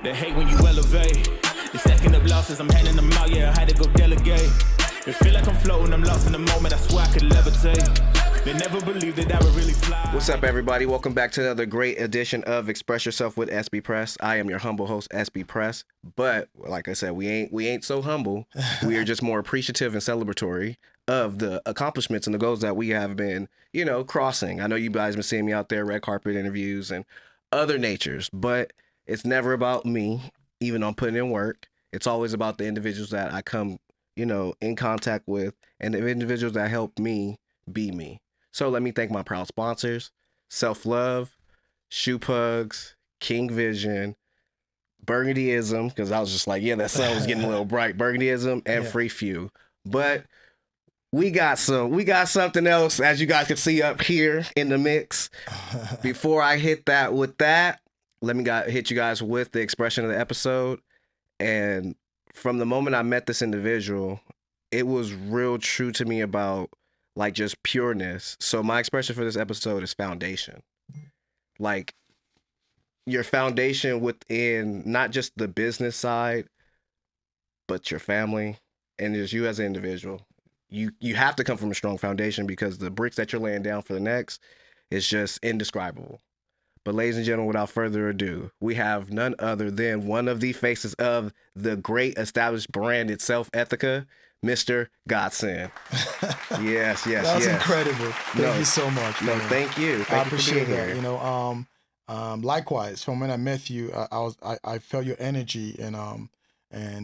They hate when you elevate. They stacking up losses, I'm handing them out, yeah, I had to go delegate. They feel like I'm floating, I'm lost in the moment, I swear I could levitate. They never believed that I would really fly. What's up, everybody? Welcome back to another great edition of Express Yourself with XPress. I am your humble host, XPress. But like I said, we ain't so humble. We are just more appreciative and celebratory of the accomplishments and the goals that we have been, crossing. I know you guys been seeing me out there, red carpet interviews and other natures, but it's never about me, even on putting in work. It's always about the individuals that I come, in contact with and the individuals that help me be me. So let me thank my proud sponsors, Self Love, Shoe Pugs, King Vision, Burgundyism, because I was just like, that sun was getting a little bright, Burgundyism, and Free Few. But we got something else, as you guys can see up here in the mix. Before I hit that with that, let me hit you guys with the expression of the episode. And from the moment I met this individual, it was real true to me about like just pureness. So my expression for this episode is foundation. Like your foundation within not just the business side, but your family and just you as an individual. You have to come from a strong foundation because the bricks that you're laying down for the next is just indescribable. But ladies and gentlemen, without further ado, we have none other than one of the faces of the great established brand itself, Ethika, Mr. Godson. Yes. That's incredible. Thank you so much. No, man. thank you. I appreciate that. Likewise, from when I met you, I felt your energy and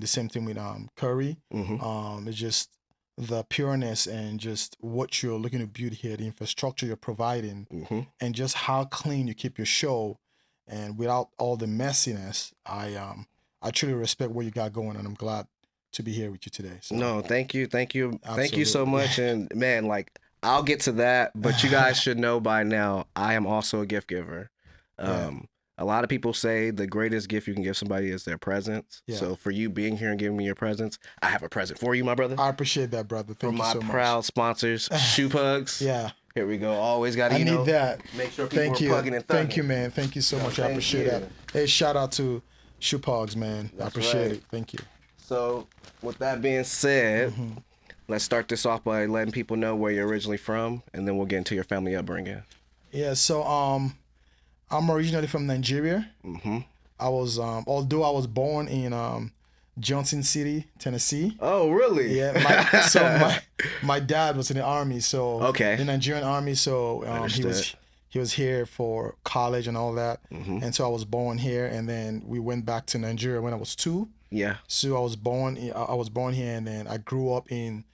the same thing with Curry. Mm-hmm. It's just the pureness and just what you're looking to build here, the infrastructure you're providing, Mm-hmm. and just how clean you keep your show, and without all the messiness. I truly respect what you got going, and I'm glad to be here with you today. So. No, thank you. Thank you Absolutely. so much. And man, like I'll get to that, but you guys should know by now, I am also a gift giver. A lot of people say the greatest gift you can give somebody is their presence. Yeah. So for you being here and giving me your presence, I have a present for you, my brother. I appreciate that, brother. Thank you so much. For my proud sponsors, Shoe Pugs. Yeah. Here we go. Always got to, need that. Make sure people are plugging and thugging. Thank you, man. Thank you so much. I appreciate that. Hey, shout out to Shoe Pugs, man. I appreciate it. Thank you. So with that being said, let's start this off by letting people know where you're originally from, and then we'll get into your family upbringing. Yeah, so I'm originally from Nigeria. Mm-hmm. I was although I was born in Johnson City, Tennessee. Oh, really? Yeah. My dad was in the army, so okay. The Nigerian army. So he was here for college and all that, and so I was born here, and then we went back to Nigeria when I was 2. Yeah. So I was born here, and then I grew up in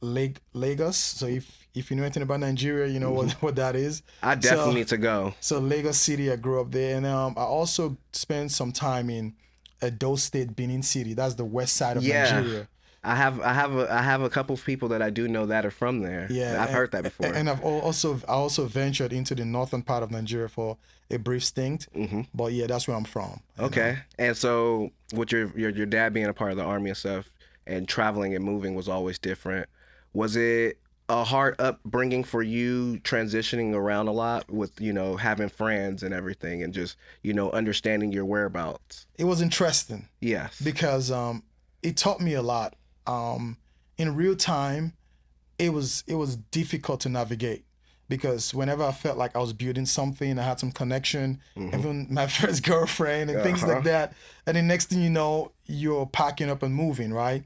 Lagos. So if you know anything about Nigeria, you know what that is. I definitely need to go. So Lagos City, I grew up there, and I also spent some time in Edo State, Benin City. That's the west side of Nigeria. I have a couple of people that I do know that are from there. Yeah, I've heard that before. And I also ventured into the northern part of Nigeria for a brief stint. But yeah, that's where I'm from. Okay. And so with your dad being a part of the army and stuff, and traveling and moving was always different. Was it a hard upbringing for you, transitioning around a lot with, having friends and everything, and just, understanding your whereabouts? It was interesting. Yes. Because it taught me a lot. In real time, it was difficult to navigate, because whenever I felt like I was building something, I had some connection, even my first girlfriend and things like that, and the next thing you know, you're packing up and moving, right?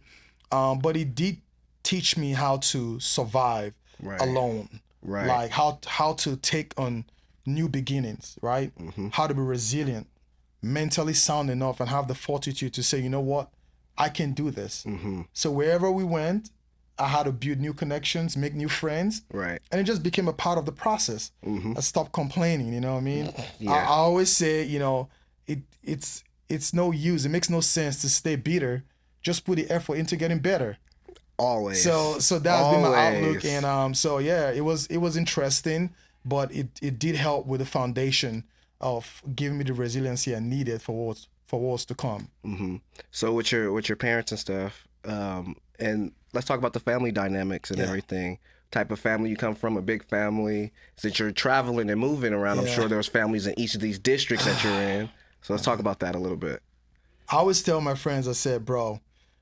But it did teach me how to survive alone, right? Like how to take on new beginnings, right? How to be resilient, mentally sound enough, and have the fortitude to say, you know what, I can do this. So wherever we went, I had to build new connections, make new friends, right? And it just became a part of the process. I stopped complaining, you know what I mean? Yeah. I always say, it's no use. It makes no sense to stay bitter. Just put the effort into getting better. Always. So that's been my outlook, and it was interesting, but it did help with the foundation of giving me the resiliency I needed for what's to come. So with your parents and stuff, and let's talk about the family dynamics and everything. Type of family you come from, a big family. Since you're traveling and moving around, I'm sure there's families in each of these districts that you're in. So let's talk about that a little bit. I always tell my friends, I said, bro,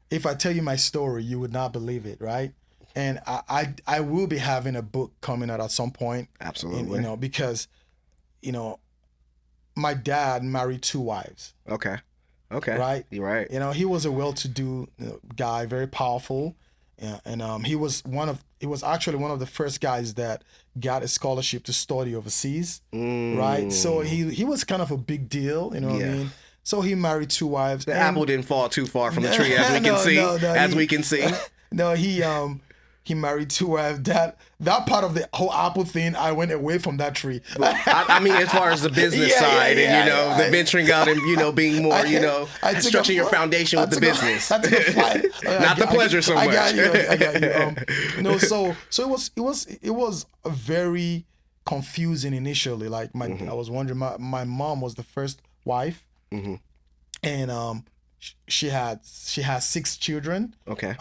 if I tell you my story, you would not believe it, right? And I will be having a book coming out at some point. Absolutely. You know, because, you know, my dad married 2 wives. Okay. Okay. Right. You're right. You know, he was a well-to-do guy, very powerful, and he was actually one of the first guys that got a scholarship to study overseas. Right. So he was kind of a big deal. You know what I mean? So he married 2 wives. The apple didn't fall too far from the tree, as we can see. We can see. No, he married 2 wives. That part of the whole apple thing, I went away from that tree. I mean, as far as the business side, and the venturing out and being more, stretching your foundation with the business, not the pleasure so much. I got you. So it was a very confusing initially. Like I was wondering. My mom was the first wife, and she has 6 children. Okay.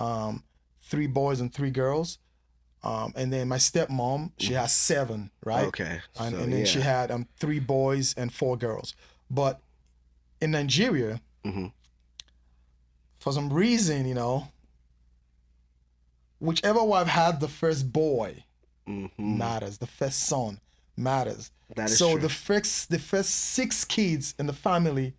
3 boys and 3 girls. And then my stepmom, she has 7, right? Okay. And then she had 3 boys and 4 girls. But in Nigeria, for some reason, whichever wife had the first boy matters. The first son matters. That is so true. the first 6 kids in the family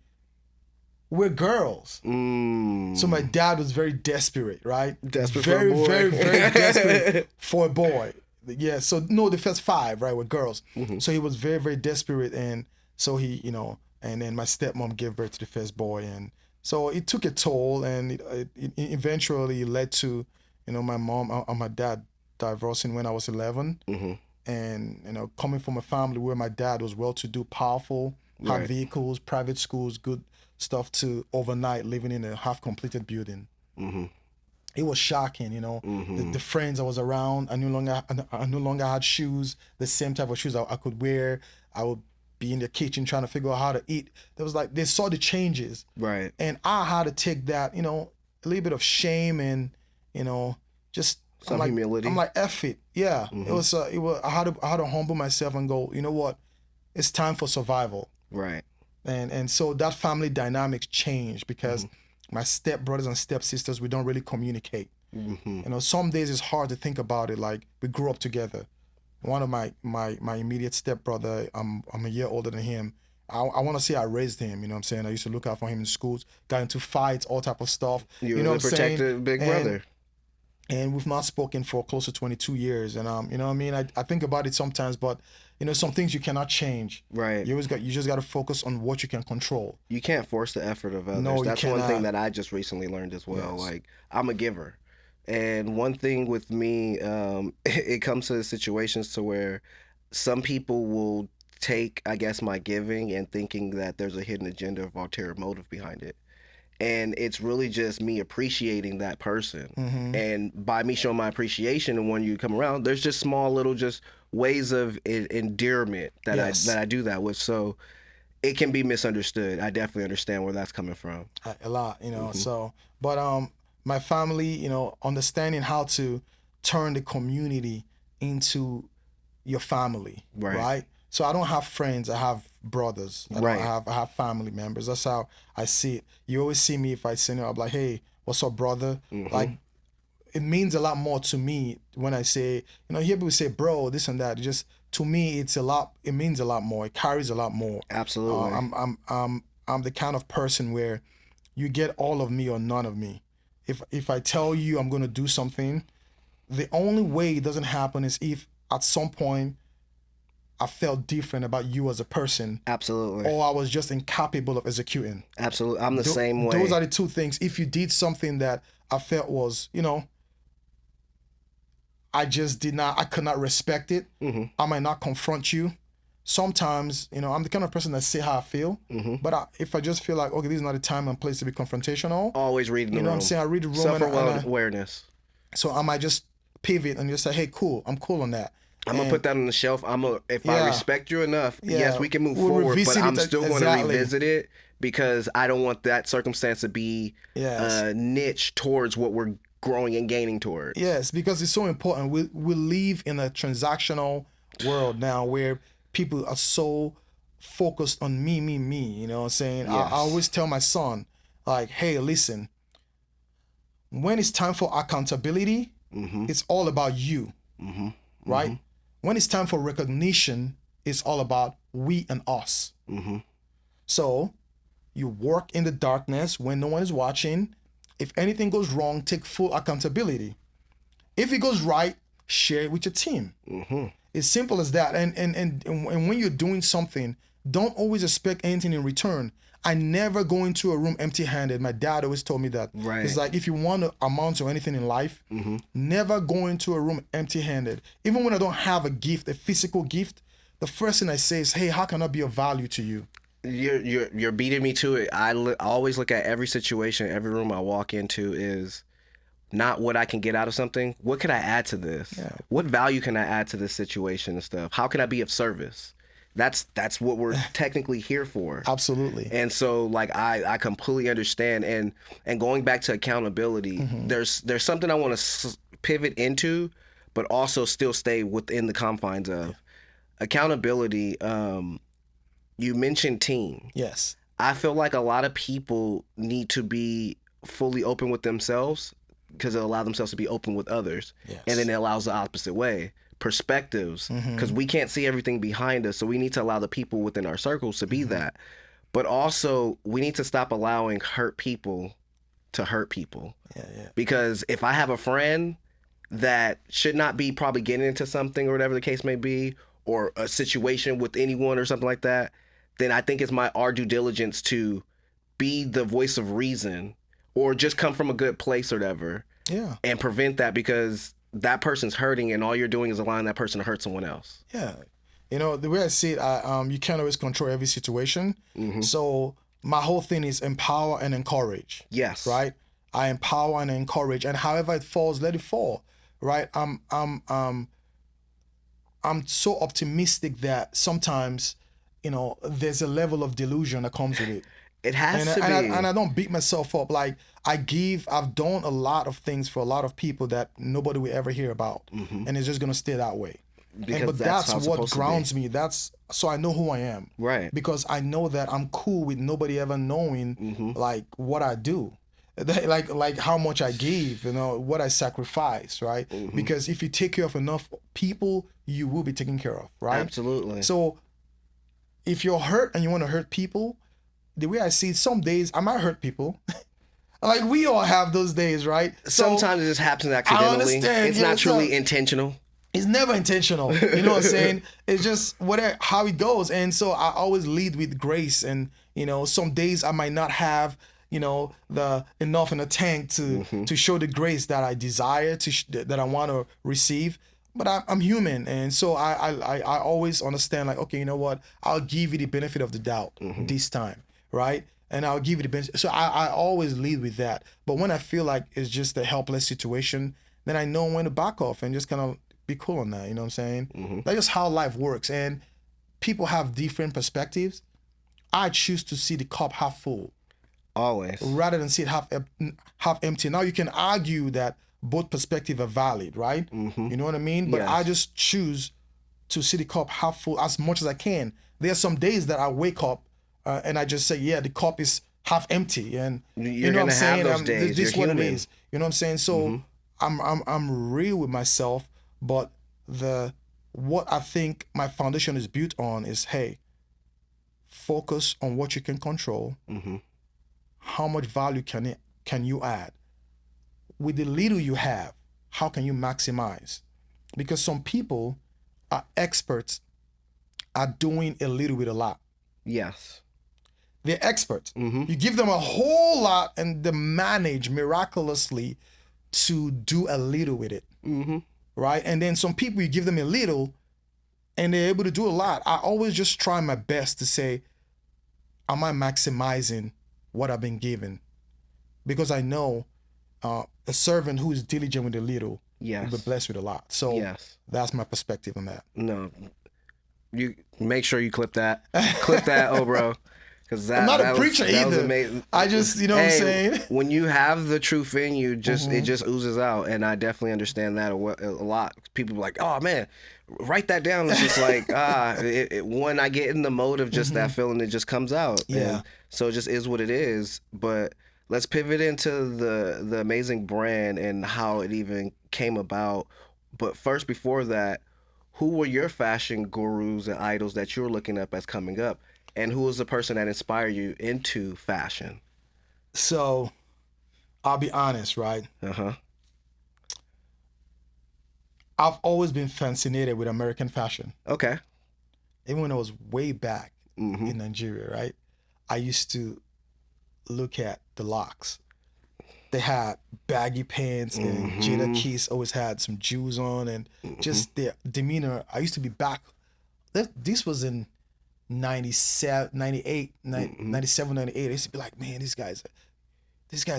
were girls. So my dad was very desperate, right? Desperate very, for a boy. very, very desperate for a boy. Yeah, so no, the first 5, right, were girls. So he was very, very desperate, and so he, and then my stepmom gave birth to the first boy, and so it took a toll, and it eventually led to, my mom and my dad divorcing when I was 11, and coming from a family where my dad was well-to-do, powerful, had vehicles, private schools, good stuff, to overnight living in a half-completed building. It was shocking, the friends I was around. I no longer had shoes, the same type of shoes I could wear. I would be in the kitchen trying to figure out how to eat. There was they saw the changes, right? And I had to take that, a little bit of shame and, just some humility. I'm like, F it, yeah. It was. I had to humble myself and go, you know what? It's time for survival, right? And so that family dynamics changed because my stepbrothers and stepsisters, we don't really communicate. Some days it's hard to think about it. Like, we grew up together. One of my immediate stepbrother, I'm a year older than him. I want to say I raised him. You know what I'm saying? I used to look out for him in schools, got into fights, all type of stuff. You know what I'm saying? Protective big brother. And we've not spoken for close to 22 years. And you know what I mean? I think about it sometimes, but some things you cannot change. Right. You just got to focus on what you can control. You can't force the effort of others. No, you That's cannot. one thing that I just recently learned as well. Yes. Like, I'm a giver. And one thing with me, it comes to situations to where some people will take, I guess, my giving and thinking that there's a hidden agenda of ulterior motive behind it. And it's really just me appreciating that person. And by me showing my appreciation, and when you come around, there's just small little just ways of endearment that I do that with. So it can be misunderstood. I definitely understand where that's coming from. A lot, So, but my family, understanding how to turn the community into your family, right? So I don't have friends. I have brothers. I have family members. That's how I see it. You always see me, if I send you, I'm like, hey, what's up, brother? Like, it means a lot more to me when I say, hear people say, bro, this and that. Just, to me, it means a lot more. It carries a lot more. Absolutely. I'm the kind of person where you get all of me or none of me. If I tell you I'm going to do something, the only way it doesn't happen is if at some point I felt different about you as a person. Absolutely. Or I was just incapable of executing. Absolutely. I'm the same way. Those are the 2 things. If you did something that I felt was, I could not respect it. I might not confront you. Sometimes, I'm the kind of person that say how I feel. But if I just feel like, okay, this is not a time and place to be confrontational. Always reading the room. You know what I'm saying? I read the room. Self-awareness. So I might just pivot and just say, hey, cool. I'm cool on that. I'm going to put that on the shelf. If I respect you enough, yes, we can move forward, but I'm still going to revisit it because I don't want that circumstance to be niche towards what we're growing and gaining towards. Yes, because it's so important. We live in a transactional world now where people are so focused on me, you know what I'm saying? Yes. I always tell my son, like, hey, listen, when it's time for accountability, it's all about you, right? When it's time for recognition, it's all about we and us. So you work in the darkness when no one is watching. If anything goes wrong, take full accountability. If it goes right, share it with your team. It's simple as that. And when you're doing something, don't always expect anything in return. I never go into a room empty-handed. My dad always told me that. Right. It's like, if you want to amount to anything in life, never go into a room empty-handed. Even when I don't have a gift, a physical gift, the first thing I say is, hey, how can I be of value to you? You're beating me to it. I always look at every situation, every room I walk into is not what I can get out of something. What can I add to this? Yeah. What value can I add to this situation and stuff? How can I be of service? That's what we're technically here for. Absolutely. And so, like, I completely understand. And going back to accountability, there's something I want to pivot into, but also still stay within the confines of accountability. You mentioned team. Yes. I feel like a lot of people need to be fully open with themselves because it allows themselves to be open with others. Yes. And then it allows the opposite way. Perspectives, because we can't see everything behind us, so we need to allow the people within our circles to be that. But also, we need to stop allowing hurt people to hurt people. Yeah. Because if I have a friend that should not be probably getting into something or whatever the case may be, or a situation with anyone or something like that, then I think it's our due diligence to be the voice of reason or just come from a good place or whatever. Yeah. And prevent that, because that person's hurting and all you're doing is allowing that person to hurt someone else. Yeah. You know, the way I see it, you can't always control every situation. So my whole thing is empower and encourage. Yes. Right? I empower and encourage, and however it falls, let it fall. Right? I'm so optimistic that sometimes, you know, there's a level of delusion that comes with it. It has to be. And I don't beat myself up. Like, I've done a lot of things for a lot of people that nobody will ever hear about. And it's just going to stay that way. But that's how it's what supposed to grounds be. me. So I know who I am. Right. Because I know that I'm cool with nobody ever knowing like what I do. Like how much I give, you know, what I sacrifice, right? Because if you take care of enough people, you will be taken care of, right? Absolutely. So if you're hurt and you want to hurt people, the way I see it, some days I might hurt people. Like, we all have those days, right? Sometimes it just happens accidentally. I understand. It's not truly intentional. It's never intentional. You know what I'm saying? It's just how it goes. And so I always lead with grace. And, you know, some days I might not have, you know, the enough in the tank to show the grace that I desire, that I want to receive. But I'm human, and so I always understand, like, okay, you know what? I'll give you the benefit of the doubt this time, right? And I'll give you the benefit. So I always lead with that. But when I feel like it's just a helpless situation, then I know when to back off and just kind of be cool on that. You know what I'm saying? That's just how life works. And people have different perspectives. I choose to see the cup half full. Always. Rather than see it half empty. Now, you can argue that both perspectives are valid, right? You know what I mean? But Yes. I just choose to see the cup half full as much as I can. There are some days that I wake up and I just say, yeah, the cup is half empty, and you know what I'm saying? Those days. This is You're what human. it is. You know what I'm saying? So I'm real with myself, but what I think my foundation is built on is, hey, focus on what you can control. How much value can you add? With the little you have, how can you maximize? Because some people are experts at doing a little with a lot. Yes. They're experts. You give them a whole lot and they manage miraculously to do a little with it. Right? And then some people, you give them a little and they're able to do a lot. I always just try my best to say, am I maximizing what I've been given? Because I know a servant who is diligent with a little will be blessed with a lot. So that's my perspective on that. No, you make sure you clip that. Clip that, oh bro. Because I'm not a preacher either. I just, you know what I'm saying? When you have the truth in you, it just oozes out, and I definitely understand that a lot. People are like, oh man, write that down. It's just like when I get in the mode of just that feeling, it just comes out. Yeah. And so it just is what it is. But let's pivot into the amazing brand and how it even came about. But first, before that, who were your fashion gurus and idols that you're looking up as coming up? And who was the person that inspired you into fashion? So I'll be honest, right? Uh-huh. I've always been fascinated with American fashion. Okay. Even when I was way back in Nigeria, right? I used to look at the locks. They had baggy pants, and Jada Kiss always had some jewels on, and just their demeanor. I used to be back. This was in 97, 98, 97, 98. I used to be like, man, these guys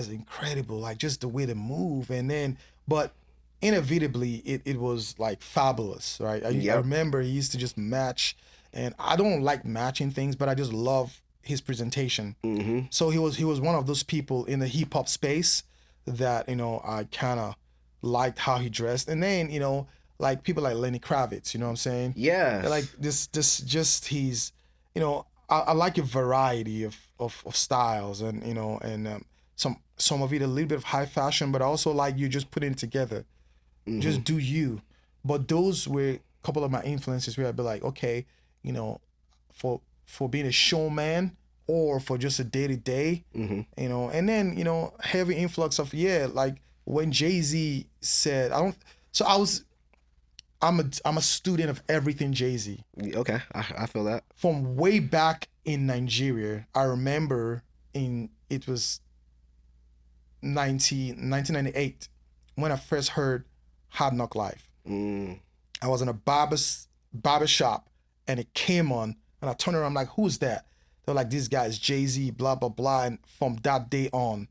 are incredible. Like just the way they move. And then, but inevitably, it was like fabulous, right? I remember he used to just match, and I don't like matching things, but I just love his presentation. So he was one of those people in the hip hop space that, you know, I kind of liked how he dressed. And then, you know, like people like Lenny Kravitz, you know what I'm saying? Yeah. Like this just he's, you know, I like a variety of styles, and, you know, and some of it a little bit of high fashion, but I also like you just putting it together. Just do you. But those were a couple of my influences where I'd be like, okay, you know, for being a showman or for just a day-to-day, you know. And then, you know, heavy influx of, like when Jay-Z said, I'm a student of everything Jay-Z. Okay, I feel that. From way back in Nigeria, I remember it was 1998 when I first heard Hard Knock Life. I was in a barber shop, and it came on, and I turned around, I'm like, who's that? They're like, this guy is Jay-Z, blah, blah, blah. And from that day on,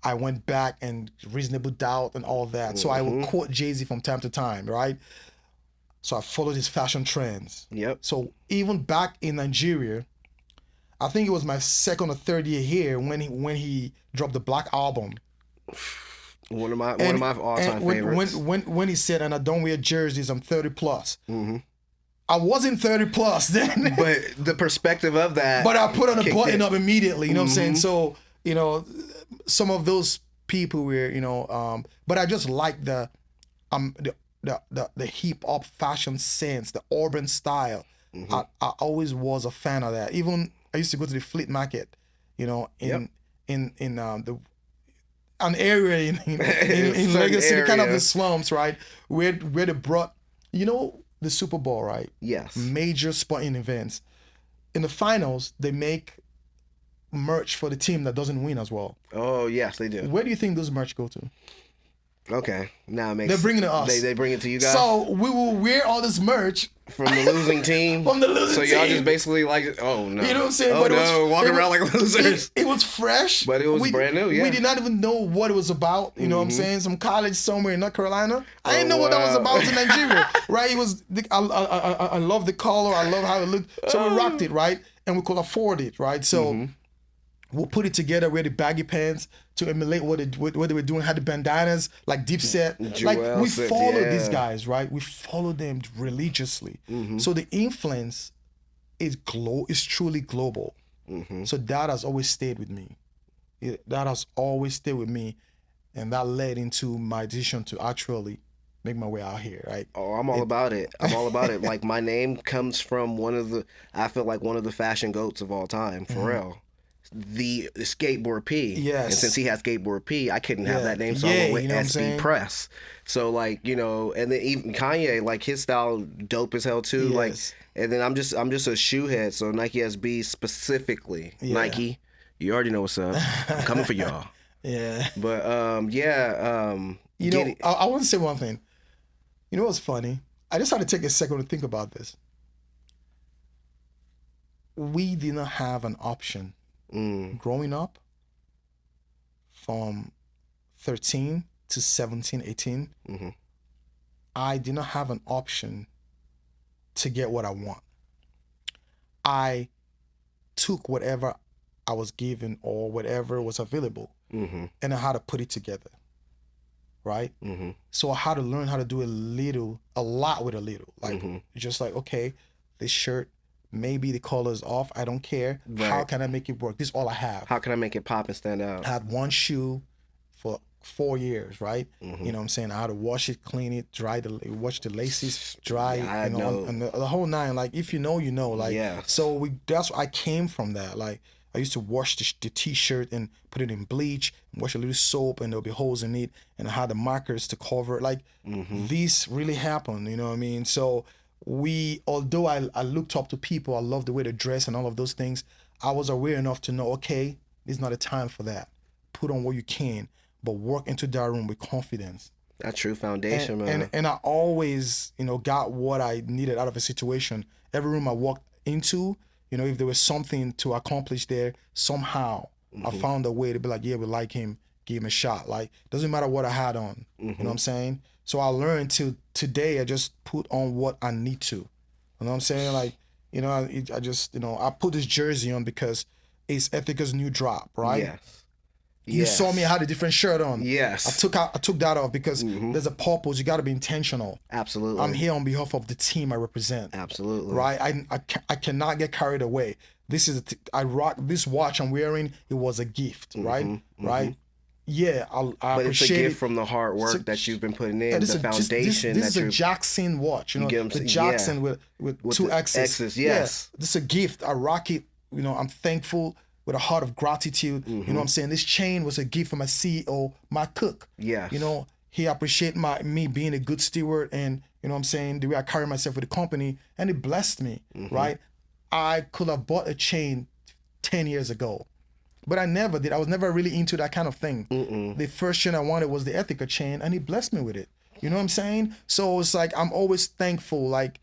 I went back and Reasonable Doubt and all that. So I would quote Jay-Z from time to time, right? So I followed his fashion trends. Yep. So even back in Nigeria, I think it was my second or third year here when he dropped the Black Album. One of my all-time favorites. When he said, and I don't wear jerseys, I'm 30 plus. I wasn't 30 plus then. But the perspective of that. But I put on a button up immediately, you know what I'm saying? So, you know, some of those people were, you know, but I just like the hip hop fashion sense, the urban style. I always was a fan of that. Even I used to go to the Fleet Market, you know, in an area in Lagos City, kind of the slums, right? Where they brought, you know, the Super Bowl, right? Yes. Major sporting events. In the finals, they make merch for the team that doesn't win as well. Oh, yes, they do. Where do you think those merch go to? Okay, now it makes They're bringing it to us. They bring it to you guys. So we will wear all this merch from the losing team. From the losing team. So y'all just basically like, oh no. You know what I'm saying? Oh no, walking around like losers. It was fresh. But it was brand new, yeah. We did not even know what it was about. You know what I'm saying? Some college somewhere in North Carolina. I didn't know what that was about in Nigeria. Right? It was, I love the color. I love how it looked. So we rocked it, right? And we could afford it, right? So we'll put it together with the baggy pants to emulate what they were doing. Had the bandanas, like Dipset. Like we followed these guys, right? We followed them religiously. So the influence is truly global. So that has always stayed with me. That has always stayed with me. And that led into my decision to actually make my way out here, right? Oh, I'm all about it. I'm all about it. Like my name comes from I feel like one of the fashion goats of all time, for real. The Skateboard P. Yes. And since he has Skateboard P, I couldn't have that name, so I went with XPress. So like, you know, and then even Kanye, like his style dope as hell too. Like, and then I'm just a shoe head, so Nike SB specifically. Nike, you already know what's up. I'm coming for y'all. Yeah. But you know, I want to say one thing. You know what's funny? I just had to take a second to think about this. We did not have an option. Growing up from 13 to 17, 18, I did not have an option to get what I want. I took whatever I was given or whatever was available, and I had to put it together, right? So I had to learn how to do a lot with a little. Like, just like, okay, this shirt, Maybe the color is off. I don't care. How Right. can I make it work? This is all I have. How can I make it pop and stand I out? had one shoe for 4 years, right? Mm-hmm. You know what I'm saying? I had to wash it, clean it, wash the laces, dry it, I you know, know. and the whole nine. Like, if you know, you know. Like, Yes. so that's I came from that. Like, I used to wash the t-shirt and put it in bleach, and wash a little soap, and there'll be holes in it, and I had the markers to cover it. Like, this really happened, you know what I mean? So although I looked up to people, I loved the way they dress and all of those things, I was aware enough to know, okay, this is not a time for that. Put on what you can, but work into that room with confidence. That true foundation, man. And I always, got what I needed out of a situation. Every room I walked into, if there was something to accomplish there, somehow I found a way to be like, yeah, we like him, give him a shot. Like, doesn't matter what I had on. You know what I'm saying? So I learned till today, I just put on what I need to. You know what I'm saying? Like, I just, I put this jersey on because it's Ethika's new drop, right? Yes. You saw me, I had a different shirt on. Yes. I took that off because there's a purpose. You got to be intentional. Absolutely. I'm here on behalf of the team I represent. Absolutely. Right? I cannot get carried away. I rock this watch I'm wearing. It was a gift, right? Right? Yeah, I But it's a appreciate gift it. from the hard work that you've been putting in, This the is just- foundation this is that a you're. Jackson watch, You get 'em- the yeah. Jackson with two the X's. X's, yes. Yeah, this is a gift. I rock it. I'm thankful with a heart of gratitude. You know what I'm saying? This chain was a gift from my CEO, my cook. Yes. He appreciated me being a good steward, and you know what I'm saying, the way I carry myself with the company, and it blessed me, right? I could have bought a chain 10 years ago, but I never did. I was never really into that kind of thing. The first chain I wanted was the Ethika chain, and he blessed me with it. You know what I'm saying? So it's like, I'm always thankful. Like,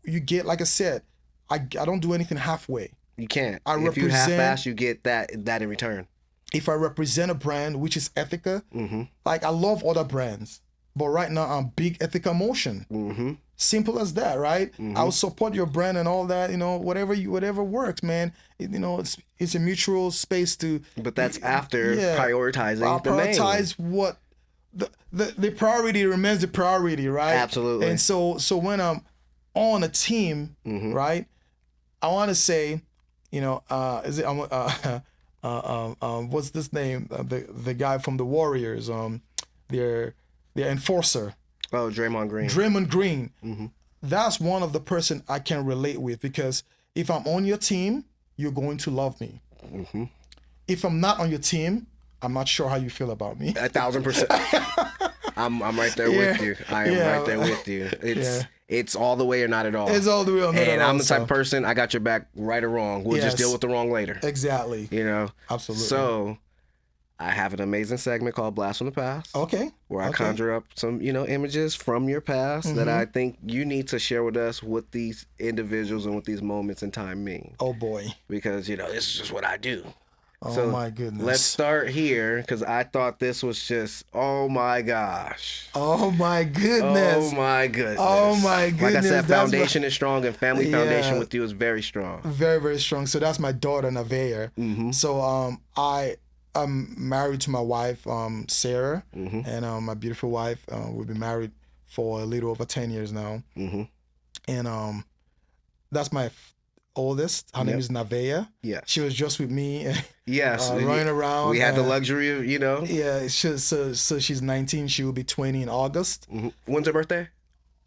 you get, like I said, I don't do anything halfway. You can't. I If you represent- half-ass, you get that in return. If I represent a brand, which is Ethika, like, I love other brands, but right now I'm big Ethika Motion. Simple as that, right? I will support your brand and all that, whatever works, man. It's a mutual space to. But that's after Yeah. prioritizing I'll the main. prioritize what the priority remains the priority, right? Absolutely. And so when I'm on a team, right, I want to say, what's this name? The guy from the Warriors, their enforcer. Oh, Draymond Green. Draymond Green. That's one of the person I can relate with, because if I'm on your team, you're going to love me. If I'm not on your team, I'm not sure how you feel about me. 1,000%. I'm right there with you. I am right there with you. It's all the way or not at all. It's all the way or not at And all, I'm the type so. of person, I got your back right or wrong. We'll just Yes. deal with the wrong later. Exactly. Absolutely. So I have an amazing segment called Blast from the Past. Okay. Where I Okay. conjure up some, images from your past that I think you need to share with us what these individuals and what these moments in time mean. Oh boy. Because, this is just what I do. Oh my goodness. Let's start here, because I thought this was just, oh my gosh. Oh my goodness. Oh my goodness. Oh my Like I goodness, said, that's foundation is strong, and family foundation Yeah. with you is very strong. Very, very strong. So that's my daughter, Nevaeh. So I'm married to my wife, Sarah, and my beautiful wife. We've been married for a little over 10 years now. And that's my oldest. Her name is Nevaeh. Yes. She was just with me. Yes. running around. We had the luxury of, Yeah, so she's 19. She will be 20 in August. When's her birthday?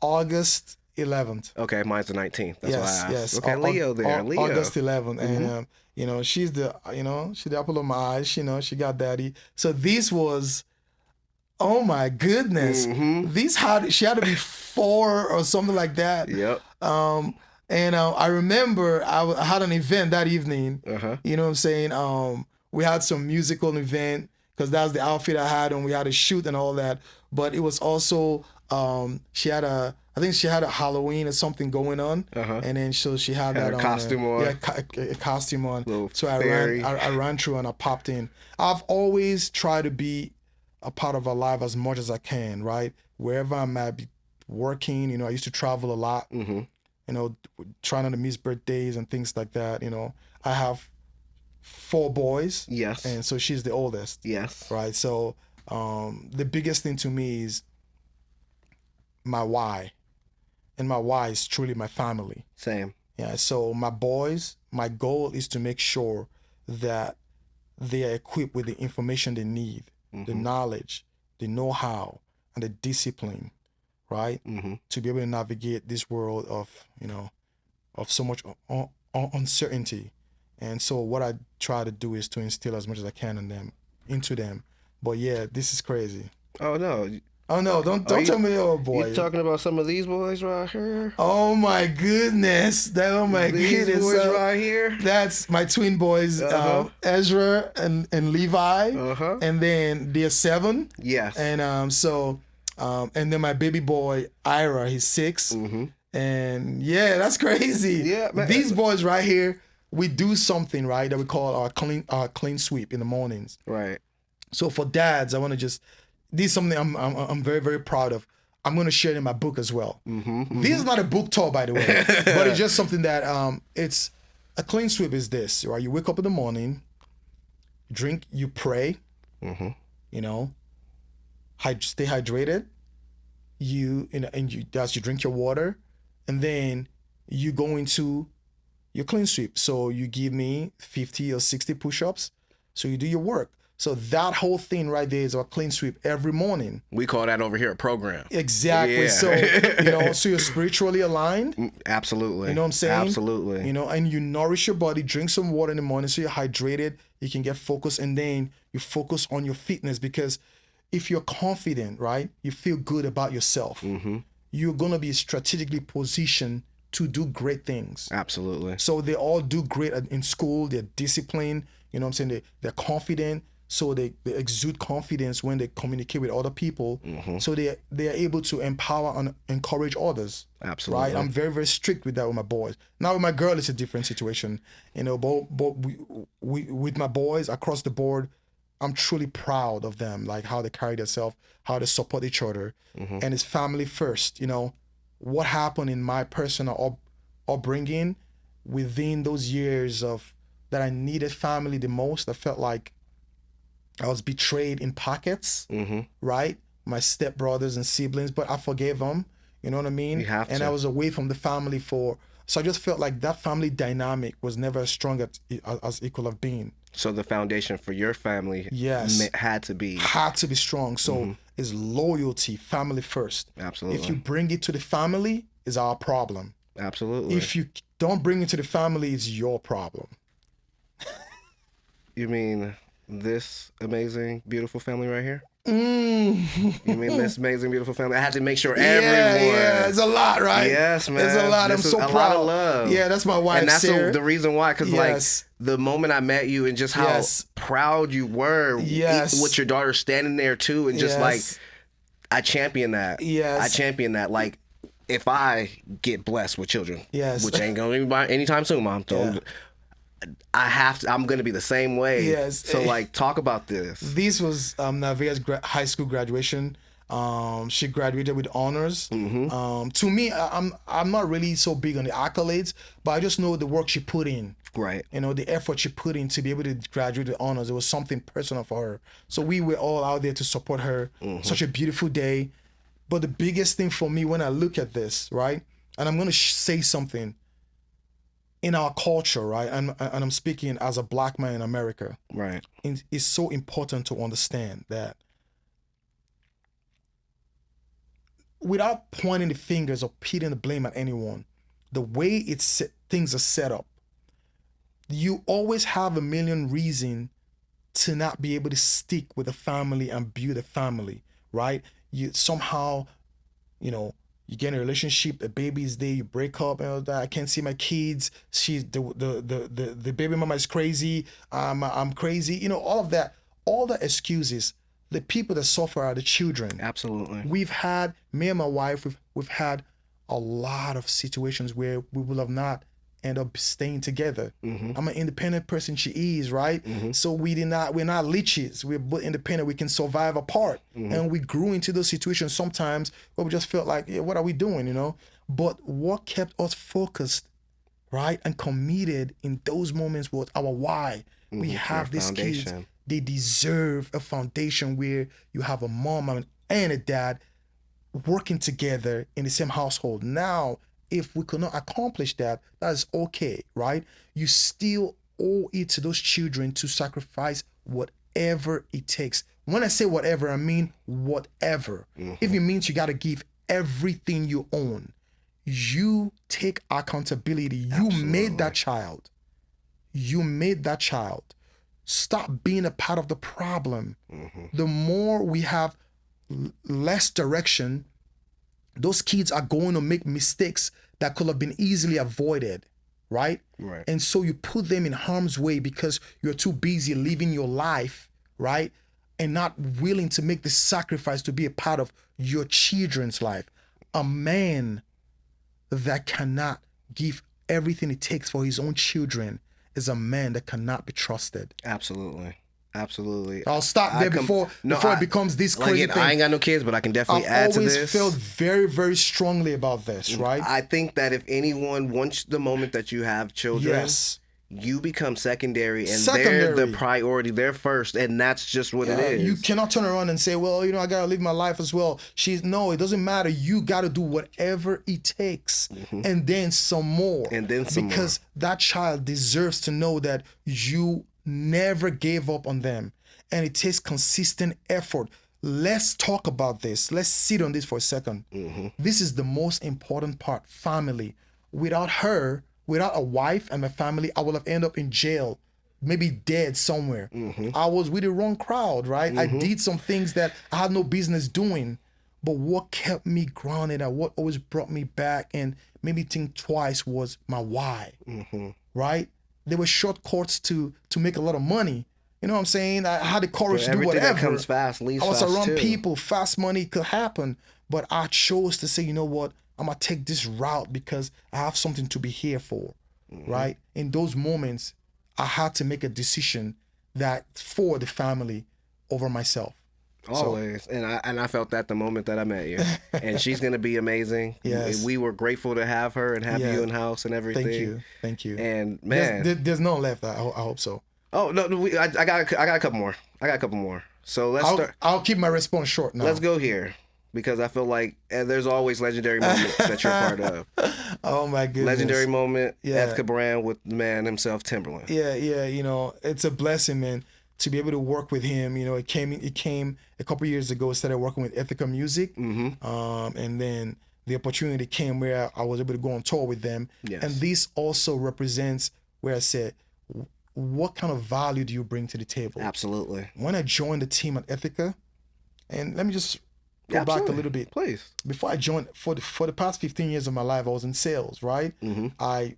August 11th. Okay, mine's the 19th. That's why I asked. Yes. Okay, Leo there. Leo. August 11th. And, she's she's the apple of my eyes. She got daddy. So this was, oh my goodness. She had to be 4 or something like that. Yep. And I remember I had an event that evening. You know what I'm saying? We had some musical event, because that's the outfit I had, and we had a shoot and all that. But it was also, I think she had a Halloween or something going on. And then so she had that a on. costume on. Yeah, a costume on. Little So fairy. I ran through and I popped in. I've always tried to be a part of her life as much as I can, right? Wherever I'm at, be working, I used to travel a lot. Trying not to miss birthdays and things like that. I have 4 boys. Yes. And so she's the oldest. Yes. Right. So the biggest thing to me is my why. And my why is truly my family. Same. Yeah. So my boys, my goal is to make sure that they are equipped with the information they need, the knowledge, the know-how, and the discipline, right? To be able to navigate this world of, of so much uncertainty. And so what I try to do is to instill as much as I can into them. But yeah, this is crazy. Oh no. Oh no, don't tell me, oh boy. You talking about some of these boys right here? Oh my goodness. These boys right here? That's my twin boys, Ezra and Levi. And then they're 7. Yes. And and then my baby boy Ira, he's 6. And yeah, that's crazy. Yeah, man. These boys right here, we do something, right, that we call our clean sweep in the mornings. Right. So for dads, I want to just, this is something I'm very, very proud of. I'm going to share it in my book as well. This is not a book talk, by the way, but it's just something that it's a clean sweep is this, right? You wake up in the morning, you pray, stay hydrated. You drink your water, and then you go into your clean sweep. So you give me 50 or 60 push-ups. So you do your work. So that whole thing right there is our clean sweep every morning. We call that over here a program. Exactly. Yeah. So so you're spiritually aligned. Absolutely. You know what I'm saying? Absolutely. And you nourish your body, drink some water in the morning so you're hydrated, you can get focused, and then you focus on your fitness, because if you're confident, right, you feel good about yourself, you're going to be strategically positioned to do great things. Absolutely. So they all do great in school. They're disciplined. You know what I'm saying? They're confident. So they exude confidence when they communicate with other people. So they are able to empower and encourage others. Absolutely. Right? I'm very, very strict with that with my boys. Now with my girl, it's a different situation. But with my boys across the board, I'm truly proud of them, like how they carry themselves, how they support each other. And it's family first. What happened in my personal upbringing within those years of that I needed family the most, I felt like I was betrayed in pockets, right? My stepbrothers and siblings, but I forgave them. You know what I mean? You have to. And I was away from the family so I just felt like that family dynamic was never as strong as it could have been. So the foundation for your family had to be strong. So it's loyalty, family first. Absolutely. If you bring it to the family, is our problem. Absolutely. If you don't bring it to the family, it's your problem. You mean this amazing, beautiful family right here? You mean this amazing, beautiful family? I had to make sure everyone. Yeah, it's a lot, right? Yes, man. It's a lot. I'm so proud. A lot of love. Yeah, that's my wife, and that's Sarah. the reason why, because like the moment I met you and just how proud you were with your daughter standing there too, and just like, I champion that. I champion that. Like, if I get blessed with children, which ain't gonna be anytime soon, Mom. So I'm gonna be the same way. Yes. So like, talk about this. This was Navia's high school graduation. She graduated with honors. To me, I'm not really so big on the accolades, but I just know the work she put in. Right. The effort she put in to be able to graduate with honors. It was something personal for her. So we were all out there to support her. Such a beautiful day. But the biggest thing for me when I look at this, right, and I'm gonna say something. In our culture, right, and I'm speaking as a black man in America, right, it's so important to understand that without pointing the fingers or pitting the blame at anyone, the way things are set up, you always have a million reasons to not be able to stick with a family and build a family, right? You somehow, you get in a relationship, the baby's there, you break up, and all that. I can't see my kids. The baby mama is crazy. I'm crazy. All of that, all the excuses. The people that suffer are the children. Absolutely. Me and my wife, we've had a lot of situations where we will have not end up staying together. I'm an independent person, she is, right? So we're not leeches. We're both independent. We can survive apart. And we grew into those situations sometimes where we just felt like, what are we doing, But what kept us focused, right, and committed in those moments was our why. We have these kids. They deserve a foundation where you have a mom and a dad working together in the same household. Now, if we could not accomplish that, that is okay, right? You still owe it to those children to sacrifice whatever it takes. When I say whatever, I mean whatever. If it means you got to give everything you own, you take accountability. You made that child. You made that child. Stop being a part of the problem. The more we have less direction, those kids are going to make mistakes that could have been easily avoided, right? Right. And so you put them in harm's way because you're too busy living your life, right? And not willing to make the sacrifice to be a part of your children's life. A man that cannot give everything it takes for his own children is a man that cannot be trusted. Absolutely. Absolutely. I'll stop there before it becomes this crazy thing. I ain't got no kids, but I can definitely add to this. I've always felt very, very strongly about this, right? I think that if anyone, once the moment that you have children, Yes. you become secondary, and Secondary. they're the priority. They're first, and that's just what it is. You cannot turn around and say, well, I gotta live my life as well. No, it doesn't matter. You gotta do whatever it takes, and then some more. And then some because that child deserves to know that you never gave up on them, and it takes consistent effort. Let's talk about this. Let's sit on this for a second. This is the most important part. Family. Without her, without a wife and my family, I would have ended up in jail, maybe dead somewhere. I was with the wrong crowd, right? I did some things that I had no business doing. But what kept me grounded and what always brought me back and made me think twice was my why, right? There were shortcuts to make a lot of money. You know what I'm saying? I had the courage to do whatever. Everything that comes fast leaves fast I was around too. people, fast money could happen. But I chose to say, you know what? I'm going to take this route because I have something to be here for, right? In those moments, I had to make a decision that for the family over myself. Always. And I felt that the moment that I met you. And she's going to be amazing. Yes. We were grateful to have her and have you in house and everything. Thank you. And man. There's none left. I hope so. Oh, no, I got a couple more. So let's start. I'll keep my response short now. Let's go here. Because I feel like there's always legendary moments that you're a part of. Oh my goodness. Legendary moment, Yeah. Ethika brand with the man himself, Timberland. Yeah, it's a blessing, man, to be able to work with him. It came a couple years ago. I started working with Ethika Music. And then the opportunity came where I was able to go on tour with them. Yes. And this also represents where I said, what kind of value do you bring to the table? Absolutely. When I joined the team at Ethika, and let me just go back a little bit. Please. Before I joined, for the past 15 years of my life, I was in sales, right? I,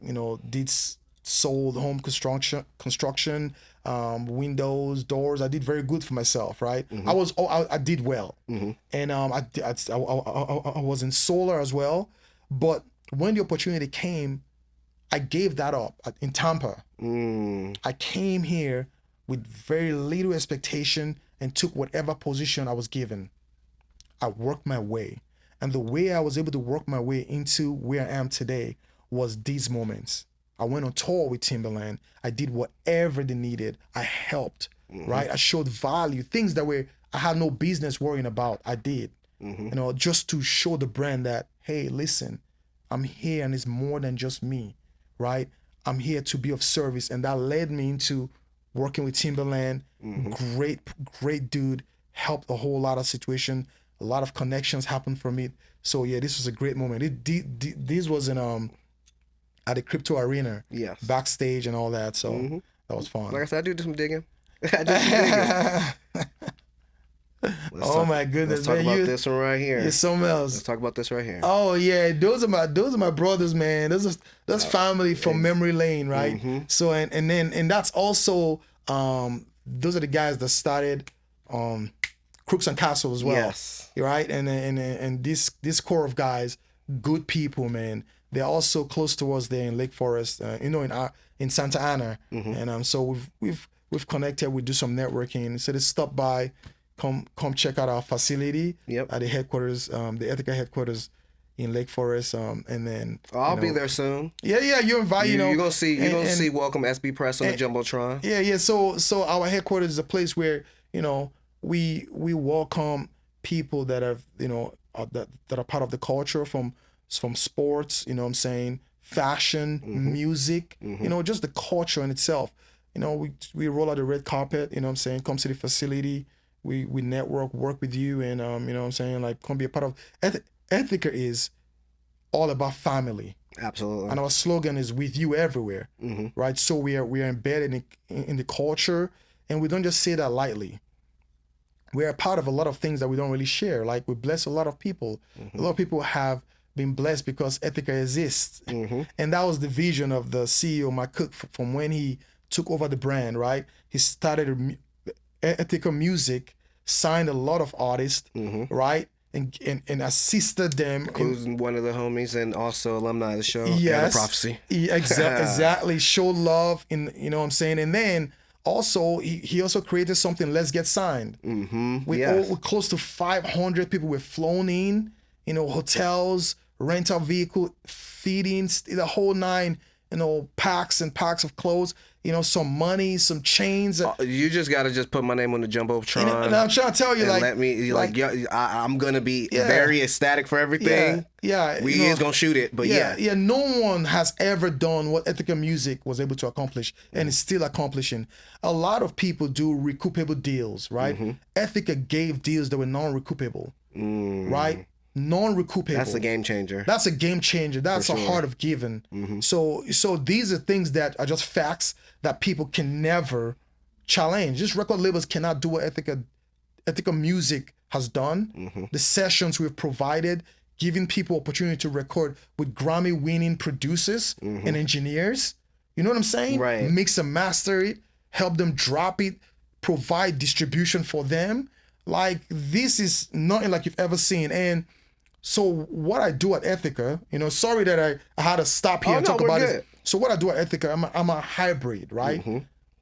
sold home construction, windows, doors. I did very good for myself, right? I did well, and I was in solar as well. But when the opportunity came, I gave that up in Tampa. I came here with very little expectation and took whatever position I was given. I worked my way. And the way I was able to work my way into where I am today was these moments. I went on tour with Timberland. I did whatever they needed. I helped, right? I showed value, things that I had no business worrying about. I did, just to show the brand that, hey, listen, I'm here and it's more than just me, right? I'm here to be of service. And that led me into working with Timberland. Great dude, helped a whole lot of situation. A lot of connections happened from it. So yeah, this was a great moment. This was at the crypto arena, yes, backstage and all that. So that was fun. Like I said, I do some digging. My goodness! Let's talk about this one right here. It's something else. Let's talk about this right here. Oh yeah, those are my brothers, man. That's family from memory lane, right? So and that's also those are the guys that started Crooks and Castle as well. Yes. Right? And this core of guys, good people, man. They're also close to us there in Lake Forest, in Santa Ana. And so we've connected, we do some networking. So they stop by, come check out our facility at the headquarters, the Ethika headquarters in Lake Forest. And then I'll be there soon. Yeah, you invite, You're gonna see Welcome XPress on the Jumbotron. Yeah. So our headquarters is a place where, we welcome people that have, that are part of the culture from from sports, you know what I'm saying, fashion, music, you know, just the culture in itself. You know, we roll out the red carpet, you know what I'm saying, come to the facility, we network, work with you, and you know what I'm saying, like come be a part of Ethika is all about family. Absolutely. And our slogan is with you everywhere, right? So we are embedded in the culture, and we don't just say that lightly. We are a part of a lot of things that we don't really share. Like we bless a lot of people. A lot of people have been blessed because Ethika exists. And that was the vision of the CEO, Mike Cook, from when he took over the brand, right? He started Ethika Music, signed a lot of artists, right? And assisted them. Who's one of the homies and also alumni of the show. Yes. And the Prophecy. Exactly. Show love, you know what I'm saying? And then also, he also created something, Let's Get Signed. We're close to 500 people were flown in, you know, hotels, rental vehicle, feedings, the whole nine, you know, packs and packs of clothes, you know, some money, some chains. You just got to just put my name on the Jumbotron. And I'm trying to tell you, and like, let me, I'm going to be very ecstatic for everything. Yeah. We is going to shoot it, but yeah. No one has ever done what Ethika Music was able to accomplish and is still accomplishing. A lot of people do recoupable deals, right? Ethika gave deals that were non-recoupable, right? Non-recoupable. That's a game changer. That's a game changer. That's a heart of giving. So these are things that are just facts that people can never challenge. Just record labels cannot do what Ethika Music has done. The sessions we've provided, giving people opportunity to record with Grammy-winning producers and engineers. You know what I'm saying? Right. Mix and master it, help them drop it, provide distribution for them. Like, this is nothing like you've ever seen. And so what I do at Ethika, you know, sorry that I had to stop here and talk about it. So what I do at Ethika, I'm a hybrid, right?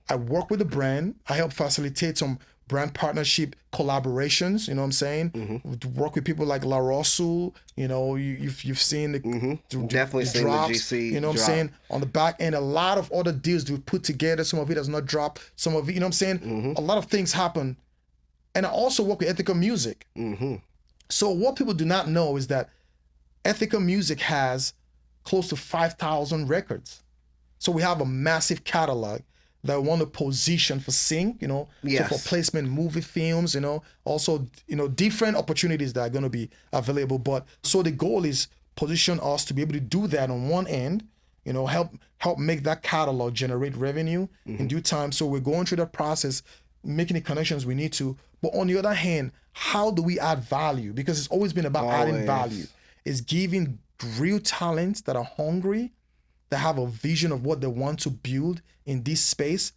I work with the brand. I help facilitate some brand partnership collaborations, you know what I'm saying? Work with people like La Rosu, you know, you've seen the definitely seen drops, the GC you know what I'm saying? On the back end, a lot of other deals we've put together. Some of it has not dropped. Some of it, you know what I'm saying? A lot of things happen. And I also work with Ethika Music. So what people do not know is that Ethika Music has close to 5,000 records. So we have a massive catalog that we want to position for sync, you know, so for placement, movie, films, you know, also, you know, different opportunities that are going to be available. But so the goal is position us to be able to do that on one end, you know, help make that catalog generate revenue in due time. So we're going through that process, making the connections we need to. But on the other hand, how do we add value? Because it's always been about adding value. It's giving real talents that are hungry, that have a vision of what they want to build in this space,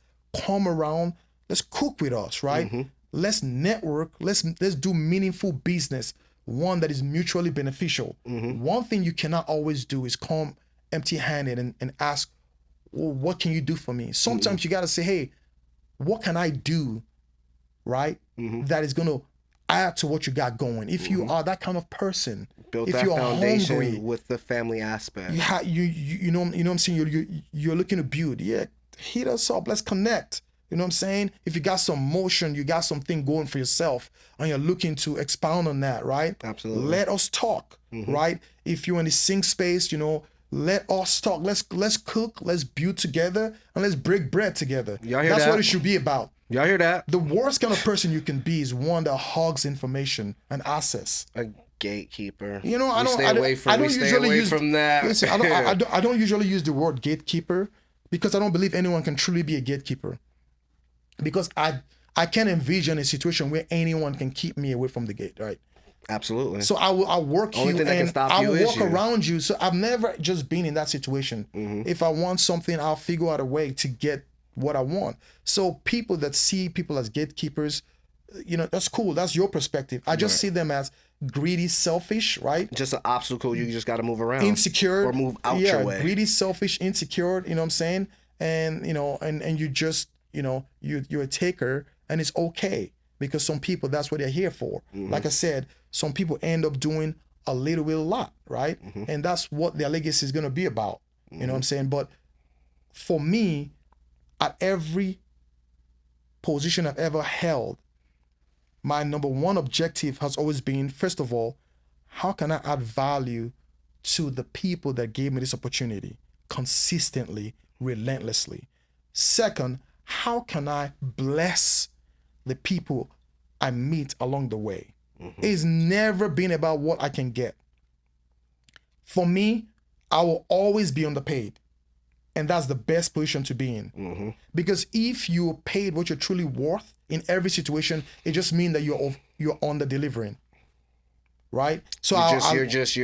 come around, let's cook with us, right? Let's network, let's do meaningful business, one that is mutually beneficial. One thing you cannot always do is come empty-handed and ask, well, what can you do for me? Sometimes you got to say, hey, what can I do, right? That is going to add to what you got going. If you are that kind of person, build if that you're foundation hungry, with the family aspect. You know what I'm saying? You're looking to build. Yeah, hit us up. Let's connect. You know what I'm saying? If you got some motion, you got something going for yourself, and you're looking to expound on that, right? Absolutely. Let us talk, right? If you're in the sync space, you know, let us talk. Let's cook. Let's build together, and let's break bread together. Y'all hear That's that? what it should be about. Y'all hear that? The worst kind of person you can be is one that hogs information and access. A gatekeeper. You know, I don't stay away from that. Listen, I don't usually use the word gatekeeper because I don't believe anyone can truly be a gatekeeper. Because I can't envision a situation where anyone can keep me away from the gate, right? Absolutely. So I'll work Only you thing that can and stop I you will is walk you. around you. So I've never just been in that situation. If I want something, I'll figure out a way to get what I want. So people that see people as gatekeepers, you know, that's cool. That's your perspective. I just see them as greedy, selfish, right? Just an obstacle you just got to move around. Insecure. Or move out your way. Greedy, selfish, insecure, you know what I'm saying? And, you know, and you just, you know, you're a taker, and it's okay because some people, that's what they're here for. Like I said, some people end up doing a little bit, a lot, right? And that's what their legacy is going to be about. You know what I'm saying? But for me, at every position I've ever held, my number one objective has always been, first of all, how can I add value to the people that gave me this opportunity consistently, relentlessly? Second, how can I bless the people I meet along the way? It's never been about what I can get. For me, I will always be underpaid. And that's the best position to be in. Because if you're paid what you're truly worth in every situation, it just means that you're under delivering. Right? So you're just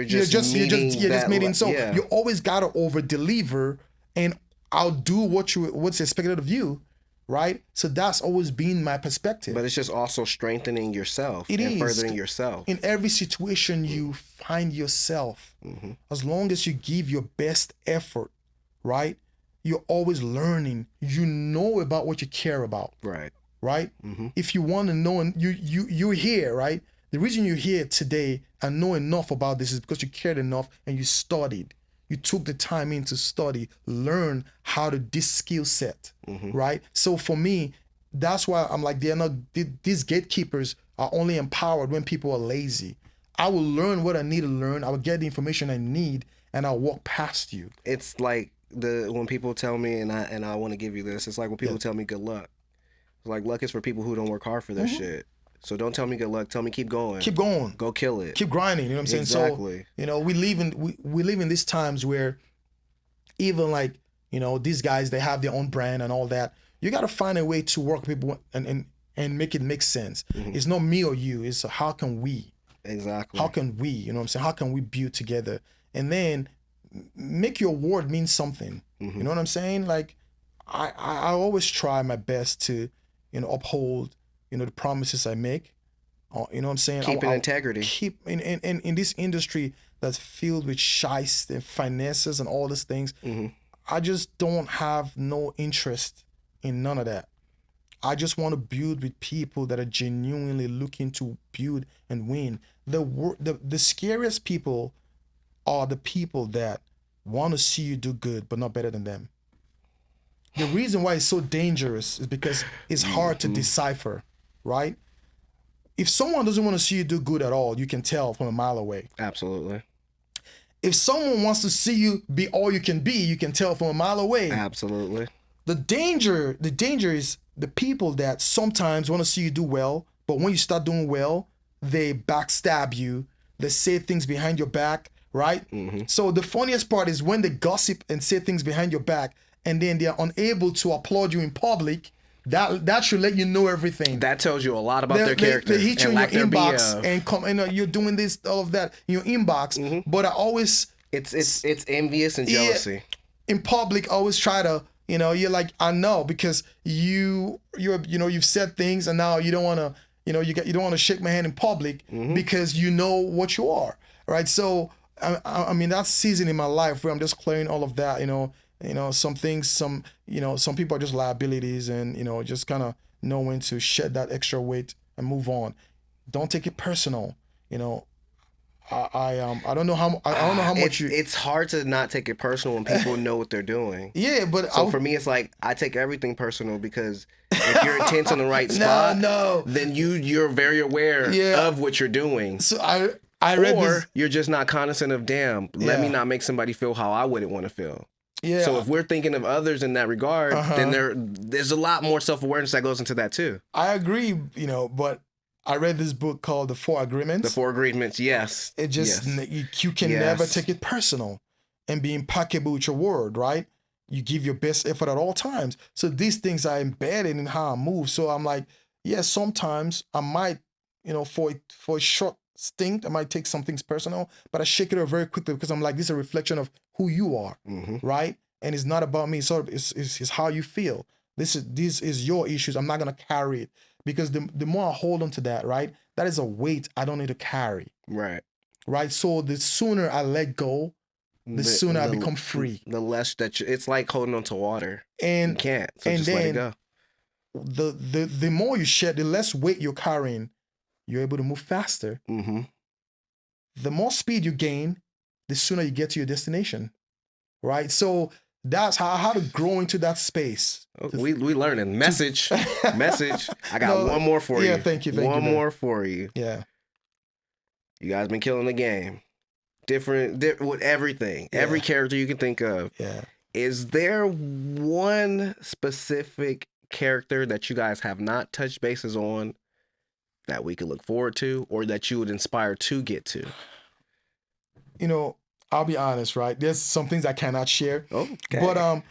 meeting so yeah. you always gotta over deliver, and I'll do what's expected of you. Right? So that's always been my perspective. But it's just also strengthening yourself and furthering yourself. In every situation you find yourself, as long as you give your best effort, right? You're always learning. You know about what you care about. Right. Right? If you want to know, and you're here, right? The reason you're here today and know enough about this is because you cared enough and you studied. You took the time in to study, learn how to this skill set, right? So for me, that's why I'm like, these gatekeepers are only empowered when people are lazy. I will learn what I need to learn. I will get the information I need, and I'll walk past you. It's like when people tell me, and I want to give you this. It's like when people tell me good luck. It's like luck is for people who don't work hard for their shit. So don't tell me good luck. Tell me keep going. Keep going. Go kill it. Keep grinding. You know what I'm saying? Exactly. So, we live in these times where even like, these guys, they have their own brand and all that. You got to find a way to work with people and make it make sense. It's not me or you. It's how can we? Exactly. How can we? You know what I'm saying? How can we build together? And then make your word mean something. You know what I'm saying? Like, I always try my best to, uphold the promises I make. You know what I'm saying? Keep integrity. Keep in this industry that's filled with shice and finances and all these things. I just don't have no interest in none of that. I just want to build with people that are genuinely looking to build and win. The scariest people are the people that want to see you do good, but not better than them. The reason why it's so dangerous is because it's hard to decipher. Right? If someone doesn't want to see you do good at all, you can tell from a mile away. Absolutely. If someone wants to see you be all you can tell from a mile away. Absolutely. The danger is the people that sometimes want to see you do well, but when you start doing well, they backstab you. They say things behind your back, right? So the funniest part is when they gossip and say things behind your back, and then they're unable to applaud you in public. That should let you know everything. That tells you a lot about their character. They hit you in your inbox and come, you're doing this, all of that in your inbox. But I always it's envious and jealousy. In public, I always try to, you're like, I know, because you've said things and now you don't want to, you don't want to shake my hand in public because you know what you are, right? So I mean that season in my life where I'm just clearing all of that, some things, some people are just liabilities, and just kind of know when to shed that extra weight and move on. Don't take it personal. I don't know how much it's hard to not take it personal when people know what they're doing. Yeah, but for me, it's like I take everything personal because if your intent's in the right spot, then you're very aware of what you're doing. So I read this. You're just not cognizant of let me not make somebody feel how I wouldn't want to feel. Yeah. So if we're thinking of others in that regard, then there's a lot more self-awareness that goes into that too. I agree, but I read this book called The 4 Agreements. The 4 Agreements, yes. It just, you can never take it personal and be impeccable with your word, right? You give your best effort at all times. So these things are embedded in how I move. So I'm like, sometimes I might, for a short stint, I might take some things personal, but I shake it off very quickly because I'm like, this is a reflection of who you are, right? And it's not about me. It's how you feel. This is your issues. I'm not gonna carry it because the more I hold on to that, right, that is a weight I don't need to carry. Right. Right. So the sooner I let go, the sooner I become free. The less that it's like holding on to water. And you can't. So just let it go. The more you shed, the less weight you're carrying, you're able to move faster. The more speed you gain, the sooner you get to your destination, right? So that's how to grow into that space. We learning. Message. I got one more for you. Yeah, thank you. One more for you. Yeah. You guys been killing the game. with everything, every character you can think of. Yeah. Is there one specific character that you guys have not touched bases on that we could look forward to, or that you would inspire to get to? You know, I'll be honest, right? There's some things I cannot share. Okay. But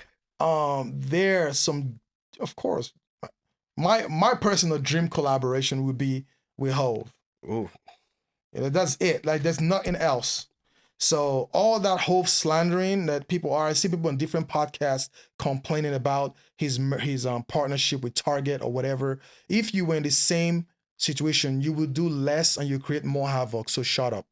there are some, of course, my personal dream collaboration would be with Hove. Ooh. You know, that's it. Like, there's nothing else. So all that Hove slandering that people are, I see people on different podcasts complaining about his partnership with Target or whatever. If you were in the same situation, you would do less and you create more havoc. So shut up.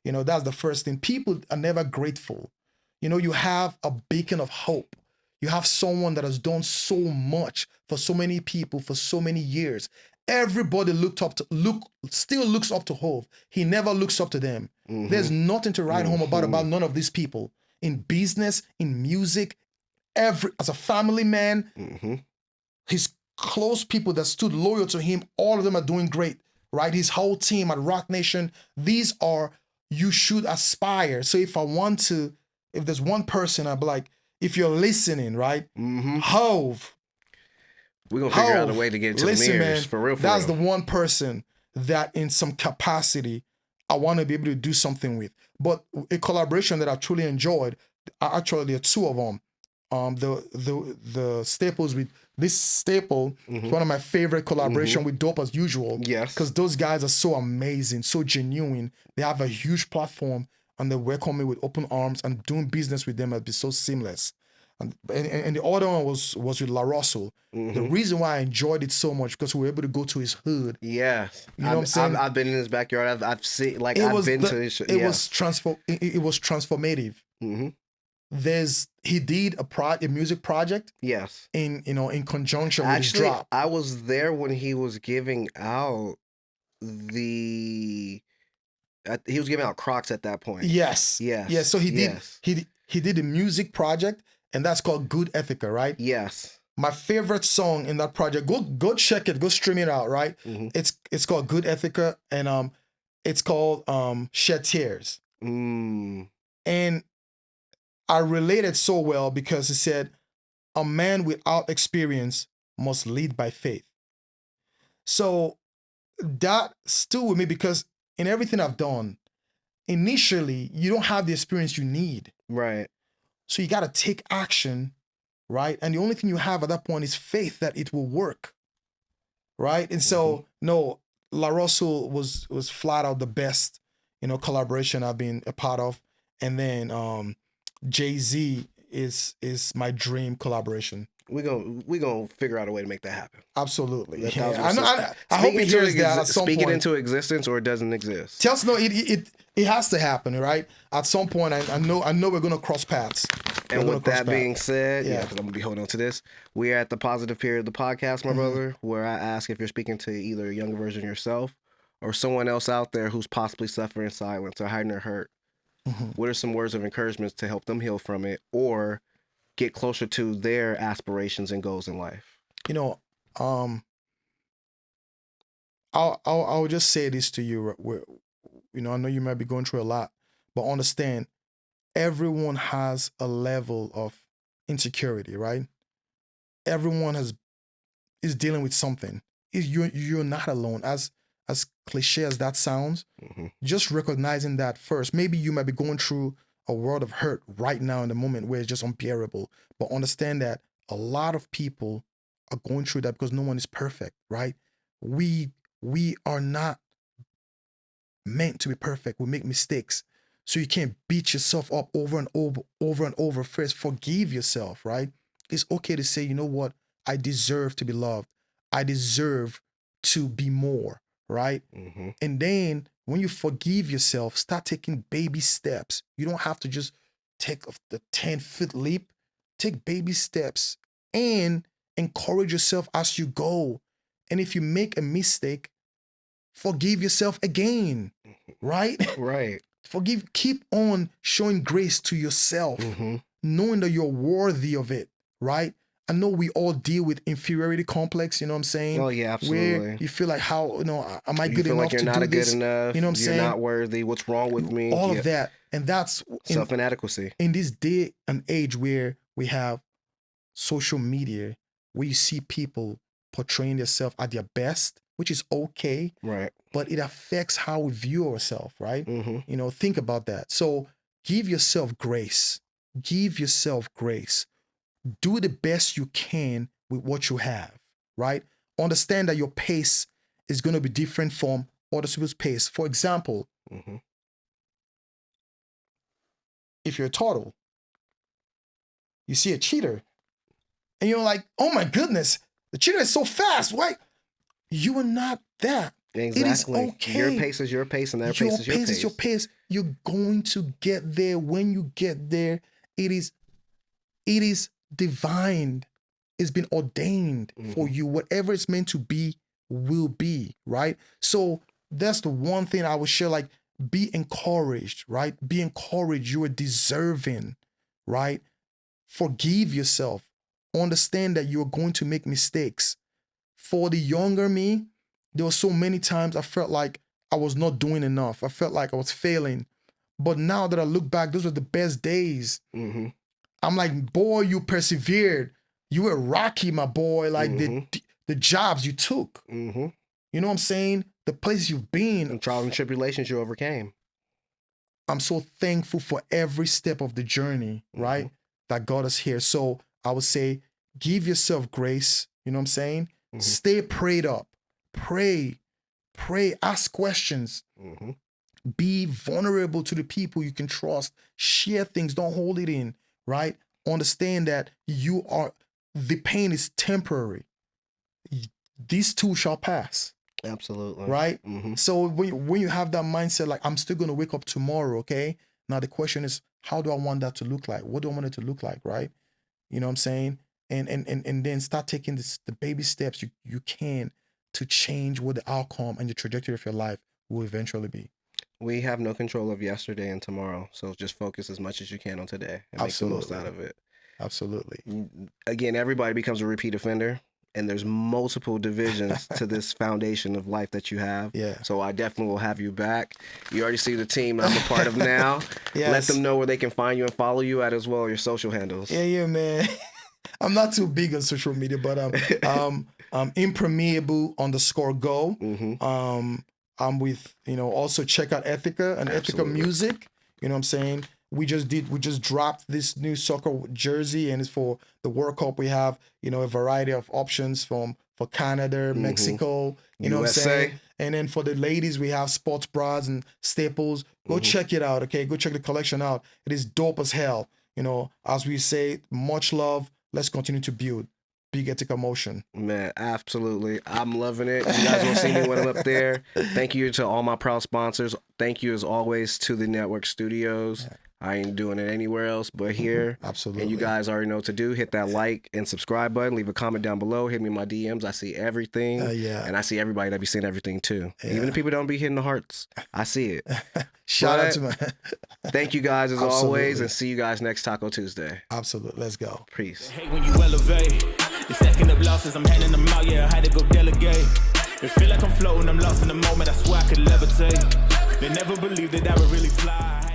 You know, that's the first thing. People are never grateful. You know, you have a beacon of hope. You have someone that has done so much for so many people for so many years. Everybody still looks up to Hove. He never looks up to them. Mm-hmm. There's nothing to write home about none of these people. In business, in music, as a family man, his close people that stood loyal to him, all of them are doing great, right? His whole team at Rock Nation, these are, you should aspire. So if there's one person, I'd be like, if you're listening, right? Hove. We're going to figure out a way to get into the mirrors, man, for real. That's the one person that in some capacity I want to be able to do something with. But a collaboration that I truly enjoyed, actually there are two of them. The staples with this staple is one of my favorite collaboration with Dope as Usual. Yes. Because those guys are so amazing, so genuine. They have a huge platform and they welcome me with open arms, and doing business with them has been so seamless. And the other one was with La Russell. The reason why I enjoyed it so much because we were able to go to his hood. Yes. You know what I'm saying? I've been in his backyard. I've seen, like, I've been to his. It was transformative. He did a music project. Yes. In conjunction with his drop. I was there when he was giving out he was giving out Crocs at that point. Yes. Yes. Yeah. So he did a music project, and that's called Good Ethika, right? Yes. My favorite song in that project, go check it, go stream it out, right? It's called Good Ethika, and it's called Shed Tears. And I related so well because it said, a man without experience must lead by faith. So that stood with me because in everything I've done, initially, you don't have the experience you need. Right. So you got to take action, right? And the only thing you have at that point is faith that it will work, right? And so, no, La Russell was flat out the best, collaboration I've been a part of. And then Jay-Z is my dream collaboration. We're gonna figure out a way to make that happen. Absolutely. Yeah. I hope it hears that at some point. Speak it into existence, or it doesn't exist. Tell us, no, it has to happen, right? At some point, I know we're gonna cross paths. And with that being said, because I'm gonna be holding on to this, we are at the positive period of the podcast, my brother, where I ask if you're speaking to either a younger version of yourself or someone else out there who's possibly suffering silence or hiding their hurt. What are some words of encouragement to help them heal from it or get closer to their aspirations and goals in life? I'll just say this to you. I know you might be going through a lot, but understand, everyone has a level of insecurity, right? Everyone is dealing with something. You're not alone. As cliche as that sounds, just recognizing that first. Maybe you might be going through a world of hurt right now in the moment where it's just unbearable. But understand that a lot of people are going through that because no one is perfect, right? We are not meant to be perfect. We make mistakes. So you can't beat yourself up over and over. First, forgive yourself, right? It's okay to say, you know what? I deserve to be loved. I deserve to be more, right? And then when you forgive yourself, start taking baby steps. You don't have to just take the 10-foot leap. Take baby steps and encourage yourself as you go. And if you make a mistake, forgive yourself again, right? Right. Keep on showing grace to yourself, knowing that you're worthy of it, right? I know we all deal with inferiority complex, you know what I'm saying? Oh, yeah, absolutely. Where you feel like, how, am I You good feel enough like you're to not do a good this? enough. You know what I'm You're saying? not worthy. What's wrong with me? All Yeah. of that. And that's Self-inadequacy. in this day and age where we have social media, where you see people portraying themselves at their best, which is okay, Right. but it affects how we view ourselves, right? Mm-hmm. Think about that. So give yourself grace. Give yourself grace. Do the best you can with what you have, right? Understand that your pace is going to be different from other people's pace. For example, Mm-hmm. if you're a turtle, you see a cheater, and you're like, oh my goodness, the cheater is so fast. Why? You are not that. Exactly. It is okay. Your pace is your pace, and their pace is your pace. Is your pace. You're going to get there. When you get there, it is divine. It's been ordained for you. Whatever it's meant to be will be, right? So that's the one thing I would share. Like, be encouraged, right? Be encouraged. You are deserving, right? Forgive yourself. Understand that you're going to make mistakes. For the younger me, there were so many times I felt like I was not doing enough. I felt like I was failing. But now that I look back, those were the best days. Mm-hmm. I'm like, boy, you persevered. You were rocky, my boy. Like the jobs you took. Mm-hmm. You know what I'm saying? The places you've been. And trials and tribulations you overcame. I'm so thankful for every step of the journey, right? That got us here. So I would say, give yourself grace. You know what I'm saying? Stay prayed up. Pray, ask questions. Be vulnerable to the people you can trust. Share things, don't hold it in, right? Understand that the pain is temporary. These too shall pass. Absolutely. Right? So when you have that mindset, like, I'm still going to wake up tomorrow, okay? Now the question is, how do I want that to look like? What do I want it to look like, right? You know what I'm saying? And then start taking the baby steps you can to change what the outcome and the trajectory of your life will eventually be. We have no control of yesterday and tomorrow, so just focus as much as you can on today and make the most out of it. Absolutely. Again, everybody becomes a repeat offender, and there's multiple divisions to this foundation of life that you have. Yeah. So I definitely will have you back. You already see the team I'm a part of now. Yes. Let them know where they can find you and follow you at, as well, your social handles. Yeah, man. I'm not too big on social media, but impermeable_go. I'm with, also check out Ethika and Ethika Music. You know what I'm saying? We just dropped this new soccer jersey, and it's for the World Cup. We have, a variety of options for Canada, Mexico, you know USA. what I'm saying? And then for the ladies, we have sports bras and staples. Go check it out, okay? Go check the collection out. It is dope as hell. As we say, much love. Let's continue to build. Big Ethika Motion. Man, absolutely. I'm loving it. You guys will see me when I'm up there. Thank you to all my proud sponsors. Thank you, as always, to the Network Studios. Yeah. I ain't doing it anywhere else but here. Absolutely. And you guys already know what to do. Hit that like and subscribe button. Leave a comment down below. Hit me in my DMs. I see everything. Yeah. And I see everybody that be seeing everything too. Yeah. Even if people don't be hitting the hearts, I see it. Shout out to my... Thank you guys as always, and see you guys next Taco Tuesday. Absolutely. Let's go. Peace. Hey, when you elevate, the second of losses, I'm handing them out. Yeah, I had to go delegate. It feel like I'm floating. I'm lost in the moment. I swear I could levitate. They never believed that I would really fly.